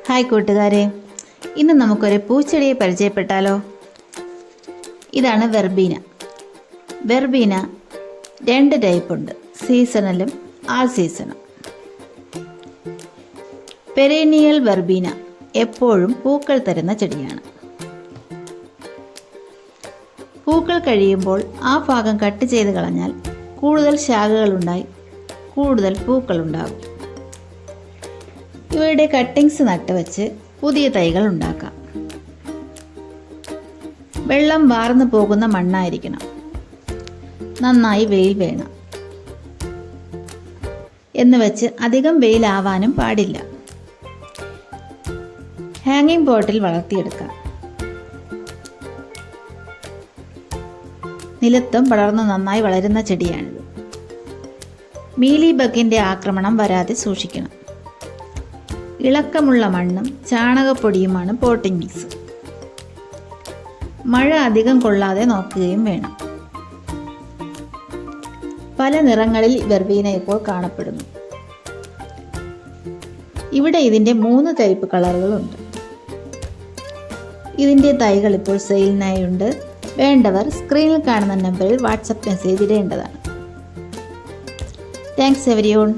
Hi കൂട്ടുകാരെ, ഇന്ന് നമുക്കൊരു പൂച്ചെടിയെ പരിചയപ്പെട്ടാലോ. ഇതാണ് വെർബീന. വെർബീന 2 ടൈപ്പ് ഉണ്ട്, സീസണലും ആൾ സീസണും. പെരേനിയൽ വെർബീന എപ്പോഴും പൂക്കൾ തരുന്ന ചെടിയാണ്. പൂക്കൾ കഴിയുമ്പോൾ ആ ഭാഗം കട്ട് ചെയ്ത് കളഞ്ഞാൽ കൂടുതൽ ശാഖകളുണ്ടായി കൂടുതൽ പൂക്കളുണ്ടാകും. ഇവയുടെ കട്ടിങ്സ് നട്ടുവെച്ച് പുതിയ തൈകൾ ഉണ്ടാക്കാം. വെള്ളം വാർന്നു പോകുന്ന മണ്ണായിരിക്കണം. നന്നായി വെയിൽ വേണം എന്ന് വെച്ച് അധികം വെയിലാവാനും പാടില്ല. ഹാങ്ങിങ് പോട്ടിൽ വളർത്തിയെടുക്കാം. നിലത്തും പടർന്ന് നന്നായി വളരുന്ന ചെടിയാണിത്. മീലി ബഗിന്റെ ആക്രമണം വരാതെ സൂക്ഷിക്കണം. ഇളക്കമുള്ള മണ്ണും ചാണകപ്പൊടിയുമാണ് പോട്ടിംഗ് മിക്സ്. മഴ അധികം കൊള്ളാതെ നോക്കുകയും വേണം. പല നിറങ്ങളിൽ വെർബീന ഇപ്പോൾ കാണപ്പെടുന്നു. ഇവിടെ ഇതിൻ്റെ 3 ടൈപ്പ് കളറുകളുണ്ട്. ഇതിൻ്റെ തൈകൾ ഇപ്പോൾ സെയിലിനായി ഉണ്ട്. വേണ്ടവർ സ്ക്രീനിൽ കാണുന്ന നമ്പറിൽ വാട്സപ്പ് മെസ്സേജ് ഇടേണ്ടതാണ്. Thanks everyone.